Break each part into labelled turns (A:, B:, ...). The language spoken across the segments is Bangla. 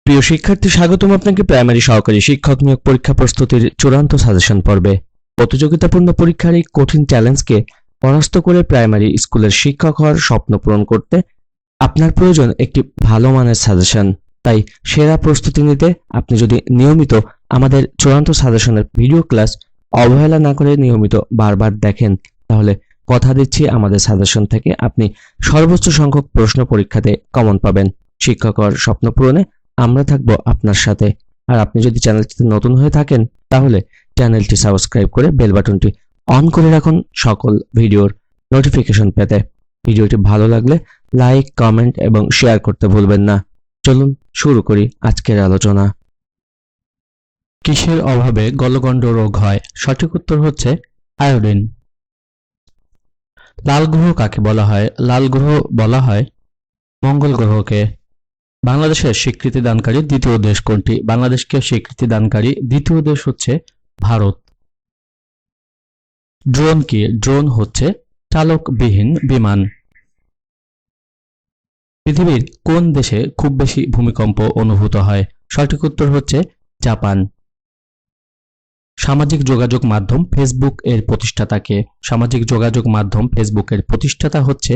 A: প্রিয় শিক্ষার্থী, স্বাগতম আপনাকে প্রাইমারি সহকারী শিক্ষক নিয়োগ পরীক্ষা প্রস্তুতির চূড়ান্ত সাজেশন পর্বে। প্রতিযোগিতাপূর্ণ পরীক্ষার এই কঠিন চ্যালেঞ্জকে পরাস্ত করে প্রাইমারি স্কুলের শিক্ষক হওয়ার স্বপ্ন পূরণ করতে আপনার প্রয়োজন একটি ভালো মানের সাজেশন। তাই সেরা প্রস্তুতি নিতে আপনি যদি নিয়মিত আমাদের চূড়ান্ত সাজেশনের ভিডিও ক্লাস অবহেলা না করে নিয়মিত বারবার দেখেন, তাহলে কথা দিচ্ছি আমাদের সাজেশন থেকে আপনি সর্বোচ্চ সংখ্যক প্রশ্ন পরীক্ষাতে কমন পাবেন। শিক্ষক হওয়ার স্বপ্ন পূরণে আমরা থাকবো আপনার সাথে। আর আপনি যদি চ্যানেলটিতে নতুন হয়ে থাকেন তাহলে চ্যানেলটি সাবস্ক্রাইব করে বেল বাটনটি অন করে রাখুন সকল ভিডিওর নোটিফিকেশন পেতে। ভিডিওটি ভালো লাগলে লাইক, কমেন্ট এবং শেয়ার করতে ভুলবেন না। চলুন শুরু করি আজকের আলোচনা। কিসের অভাবে গলগণ্ড রোগ হয়? সঠিক উত্তর হচ্ছে আয়োডিন। লাল গ্রহ কাকে বলা হয়? লাল গ্রহ বলা হয় মঙ্গল গ্রহকে। বাংলাদেশের স্বীকৃতি দানকারী দ্বিতীয় দেশ কোনটি? বাংলাদেশকে স্বীকৃতি দানকারী দ্বিতীয় দেশ হচ্ছে ভারত। ড্রোন কি? ড্রোন হচ্ছে চালকবিহীন বিমান। পৃথিবীর কোন দেশে খুব বেশি ভূমিকম্প অনুভূত হয়? সঠিক উত্তর হচ্ছে জাপান। সামাজিক যোগাযোগ মাধ্যম ফেসবুক এর প্রতিষ্ঠাতা কে? সামাজিক যোগাযোগ মাধ্যম ফেসবুকের প্রতিষ্ঠাতা হচ্ছে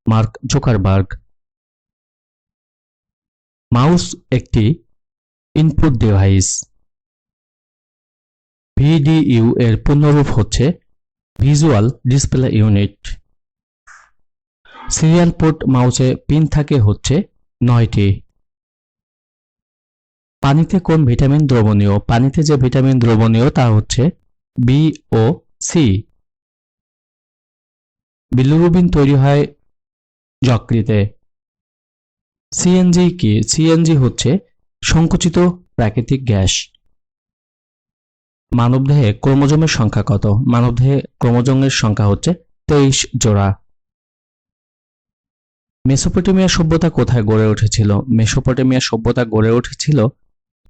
A: মার্ক জুকারবার্গ। মাউস একটি ইনপুট ডিভাইস। ভিডিইউ এর পূর্ণরূপ হচ্ছে visual display unit. Serial port মাউসে পিন থাকে হচ্ছে 9টি। পানিতে কোন ভিটামিন দ্রবণীয়? পানিতে যে ভিটামিন দ্রবণীয় তা হচ্ছে বি ও সি। বিলিরুবিন তৈরি হয় যকৃতে। সিএনজি কি? সিএনজি হচ্ছে সংকুচিত প্রাকৃতিক গ্যাস। মানবদেহে ক্রোমোজোমের সংখ্যা কত? মানবদেহে ক্রোমোজোমের সংখ্যা হচ্ছে 23 জোড়া। মেসোপটেমিয়া সভ্যতা কোথায় গড়ে উঠেছিল? মেসোপটেমিয়া সভ্যতা গড়ে উঠেছিল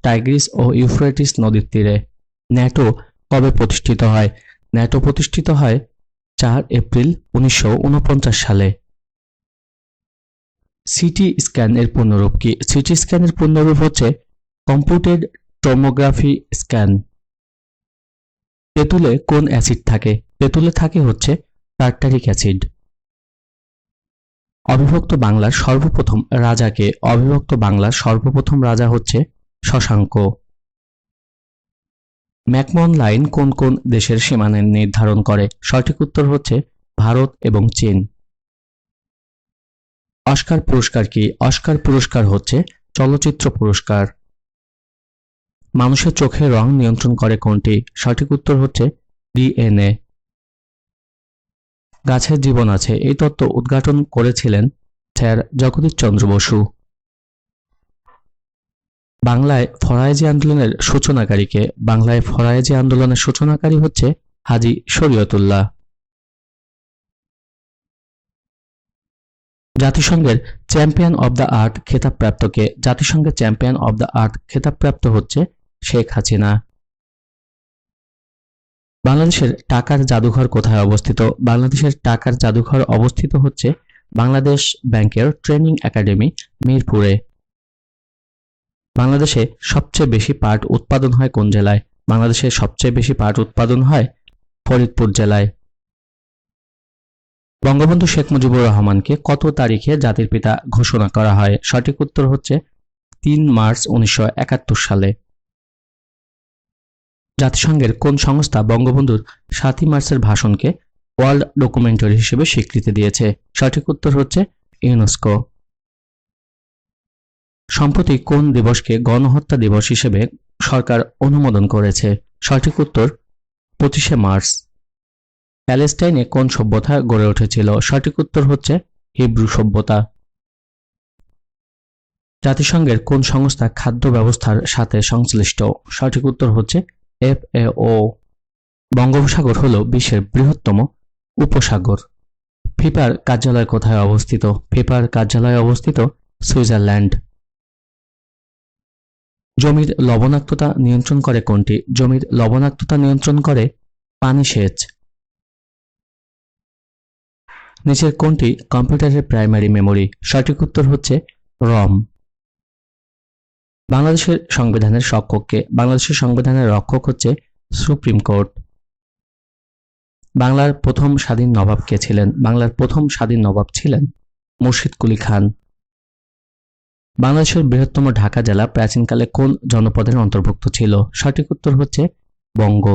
A: টাইগ্রিস ও ইউফ্রেটিস নদীর তীরে। ন্যাটো কবে প্রতিষ্ঠিত হয়? ন্যাটো প্রতিষ্ঠিত হয় 4 এপ্রিল 1949 সালে। সিটি স্ক্যান এর পূর্ণরূপ কি? সিটি স্ক্যানের পূর্ণরূপ হচ্ছে কম্পিউটেড টোমোগ্রাফি স্ক্যান। তেঁতুলে কোন অ্যাসিড থাকে? তেঁতুলে থাকে হচ্ছে টার্টারিক অ্যাসিড। অবিভক্ত বাংলার সর্বপ্রথম রাজা কে? অবিভক্ত বাংলার সর্বপ্রথম রাজা হচ্ছে শশাঙ্ক। ম্যাকমোহন লাইন কোন কোন দেশের সীমানা নির্ধারণ করে? সঠিক উত্তর হচ্ছে ভারত এবং চীন। অস্কার পুরস্কার কি? অস্কার পুরস্কার হচ্ছে চলচ্চিত্র পুরস্কার। মানুষের চোখের রং নিয়ন্ত্রণ করে কোনটি? সঠিক উত্তর হচ্ছে ডিএনএ। গাছের জীবন আছে এই তত্ত্ব উদ্ঘাটন করেছিলেন স্যার জগদীশ চন্দ্র বসু। বাংলায় ফরায়েজি আন্দোলনের সূচনাকারীকে? বাংলায় ফরায়েজি আন্দোলনের সূচনাকারী হচ্ছে হাজী শরীয়তুল্লাহ। জাতিসংঘের চ্যাম্পিয়ন অব দ্য আর্থ খেতাবপ্রাপ্ত কে? জাতিসংঘের চ্যাম্পিয়ন অব দ্য আর্থ খেতাবপ্রাপ্ত হচ্ছে শেখ হাসিনা। বাংলাদেশের টাকার জাদুঘর কোথায় অবস্থিত? বাংলাদেশের টাকার জাদুঘর অবস্থিত হচ্ছে বাংলাদেশ ব্যাংকের ট্রেনিং একাডেমি মিরপুরে। বাংলাদেশে সবচেয়ে বেশি পাট উৎপাদন হয় কোন জেলায়? বাংলাদেশে সবচেয়ে বেশি পাট উৎপাদন হয় ফরিদপুর জেলায়। বঙ্গবন্ধু শেখ মুজিবুর রহমানকে কত তারিখে জাতির পিতা ঘোষণা করা হয়? সঠিক উত্তর হচ্ছে 3 মার্চ 1971 সালে। জাতিসংঘের কোন সংস্থা বঙ্গবন্ধুর 7ই মার্চের ভাষণকে ওয়ার্ল্ড ডকুমেন্টারি হিসেবে স্বীকৃতি দিয়েছে? সঠিক উত্তর হচ্ছে ইউনেস্কো। সম্প্রতি কোন দিবসকে গণহত্যা দিবস হিসেবে সরকার অনুমোদন করেছে? সঠিক উত্তর 25শে মার্চ। প্যালেস্টাইনে কোন সভ্যতা গড়ে উঠেছিল? সঠিক উত্তর হচ্ছে হিব্রু সভ্যতা। জাতিসংঘের কোন সংস্থা খাদ্য ব্যবস্থার সাথে সংশ্লিষ্ট? সঠিক উত্তর হচ্ছে FAO। বঙ্গোপসাগর হলো বিশ্বের বৃহত্তম উপসাগর। ফিফার কার্যালয় কোথায় অবস্থিত? ফিফার কার্যালয় অবস্থিত সুইজারল্যান্ড। জমির লবণাক্ততা নিয়ন্ত্রণ করে কোনটি? জমির লবণাক্ততা নিয়ন্ত্রণ করে পানি সেচ। নিচের কোনটি কম্পিউটারের প্রাইমারি মেমোরি? সঠিক উত্তর হচ্ছে রম। বাংলাদেশের সংবিধানের রক্ষককে? বাংলাদেশের সংবিধানের রক্ষক হচ্ছে সুপ্রিম কোর্ট। বাংলার প্রথম স্বাধীন নবাব কে ছিলেন? বাংলার প্রথম স্বাধীন নবাব ছিলেন মুর্শিদ কুলি খান। বাংলাদেশের বৃহত্তম ঢাকা জেলা প্রাচীনকালে কোন জনপদের অন্তর্ভুক্ত ছিল? সঠিক উত্তর হচ্ছে বঙ্গ।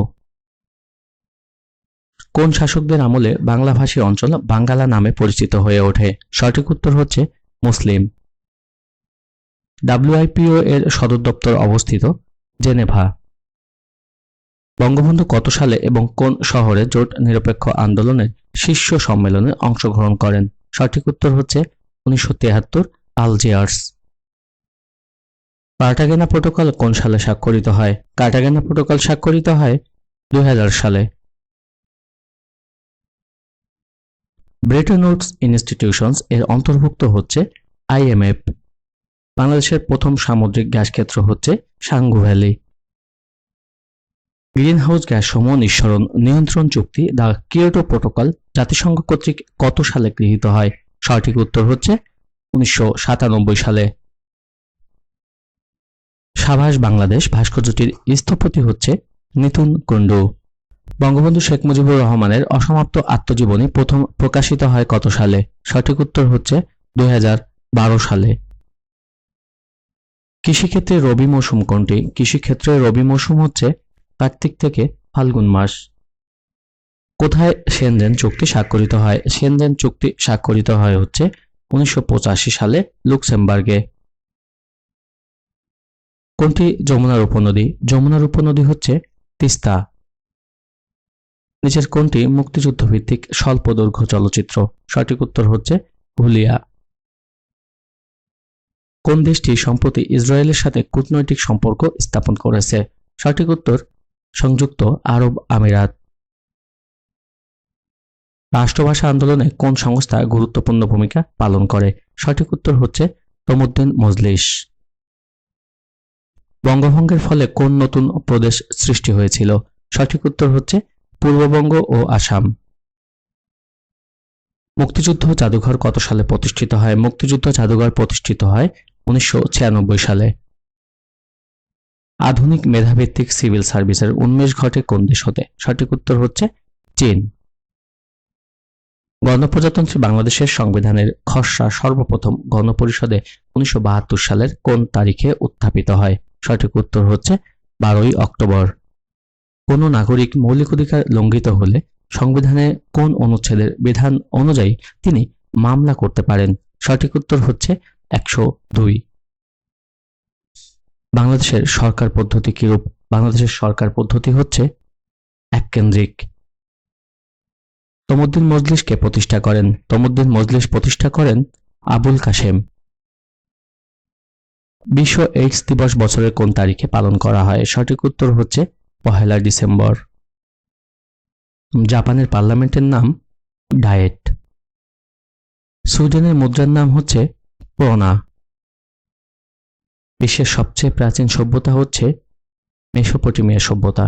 A: কোন শাসকদের আমলে বাংলাভাষী অঞ্চল বাঙ্গালা নামে পরিচিত হয়ে ওঠে? সঠিক উত্তর হচ্ছে মুসলিম। WIPO এর সদর দপ্তর অবস্থিত জেনেভা। বঙ্গবন্ধু কত সালে এবং কোন শহরে জোট নিরপেক্ষ আন্দোলনের শীর্ষ সম্মেলনে অংশগ্রহণ করেন? সঠিক উত্তর হচ্ছে 1973 আলজিয়ার্স। কার্টাগেনা প্রোটোকল কোন সালে স্বাক্ষরিত হয়? কার্টাগেনা প্রোটোকল স্বাক্ষরিত হয় 2000 সালে। ব্রেটন উডস ইনস্টিটিউশনস এর অন্তর্ভুক্ত হচ্ছে IMF। বাংলাদেশের প্রথম সামুদ্রিক গ্যাস ক্ষেত্র হচ্ছে সাঙ্গু ভ্যালি। গ্রিনহাউস গ্যাস সমূহ নিঃসরণ নিয়ন্ত্রণ চুক্তি দ্য কিয়োটো প্রোটোকল জাতিসংঘ কর্তৃক কত সালে গৃহীত হয়? সঠিক উত্তর হচ্ছে 1997 সালে। সাভাস বাংলাদেশ ভাস্কর্যটির স্থপতি হচ্ছে নিতুন কুন্ডু। বঙ্গবন্ধু শেখ মুজিবুর রহমানের অসমাপ্ত আত্মজীবনী প্রথম প্রকাশিত হয় কত সালে? সঠিক উত্তর হচ্ছে 2012 সালে। কৃষিক্ষেত্রে রবি মৌসুম কোনটি? কৃষিক্ষেত্রে রবি মৌসুম হচ্ছে কার্তিক থেকে ফাল্গুন মাস। কোথায় শেনজেন চুক্তি স্বাক্ষরিত হয়? শেনজেন চুক্তি স্বাক্ষরিত হয় হচ্ছে 1985 সালে লুক্সেমবার্গে। কোনটি যমুনার উপনদী? যমুনার উপনদী হচ্ছে তিস্তা। নিচের কোনটি মুক্তিযুদ্ধ ভিত্তিক স্বল্প দৈর্ঘ্য চলচ্চিত্র? সঠিক উত্তর হচ্ছে হুলিয়া। কোন দেশটি সম্প্রতি ইসরায়েলের সাথে কূটনৈতিক সম্পর্ক স্থাপন করেছে? সঠিক উত্তর সংযুক্ত আরব আমিরাত। রাষ্ট্রভাষা আন্দোলনে কোন সংস্থা গুরুত্বপূর্ণ ভূমিকা পালন করে? সঠিক উত্তর হচ্ছে তমুদ্দিন মজলিস। বঙ্গভঙ্গের ফলে কোন নতুন প্রদেশ সৃষ্টি হয়েছিল? সঠিক উত্তর হচ্ছে পূর্ববঙ্গ ও আসাম। মুক্তিযুদ্ধ জাদুঘর কত সালে প্রতিষ্ঠিত হয়? মুক্তিযুদ্ধ জাদুঘর প্রতিষ্ঠিত হয় 1996 সালে। আধুনিক মেধাভিত্তিক সিভিল সার্ভিসের উন্মেষ ঘটে কোন দেশ হতে? সঠিক উত্তর হচ্ছে চীন। গণপ্রজাতন্ত্রী বাংলাদেশের সংবিধানের খসড়া সর্বপ্রথম গণপরিষদে 1972 সালের কোন তারিখে উত্থাপিত হয়? সঠিক উত্তর হচ্ছে 12ই অক্টোবর। কোন নাগরিক মৌলিক অধিকার লঙ্ঘিত হলে সংবিধানে কোন অনুচ্ছেদের বিধান অনুযায়ী তিনি মামলা করতে পারেন? সঠিক উত্তর হচ্ছে 102। বাংলাদেশের সরকার পদ্ধতি কিরূপ? বাংলাদেশের সরকার পদ্ধতি হচ্ছে এককেন্দ্রিক। তমুদ্দিন মজলিস কে প্রতিষ্ঠা করেন? তমুদ্দিন মজলিস প্রতিষ্ঠা করেন আবুল কাশেম। বিশ্ব এইডস দিবস বছরের কোন তারিখে পালন করা হয়? সঠিক উত্তর হচ্ছে 1 ডিসেম্বর। জাপানের পার্লামেন্টের নাম ডায়েট। সুইডেনের মুদ্রার নাম হচ্ছে ক্রোনা। বিশ্বের সবচেয়ে প্রাচীন সভ্যতা হচ্ছে মেসোপটেমিয়া সভ্যতা।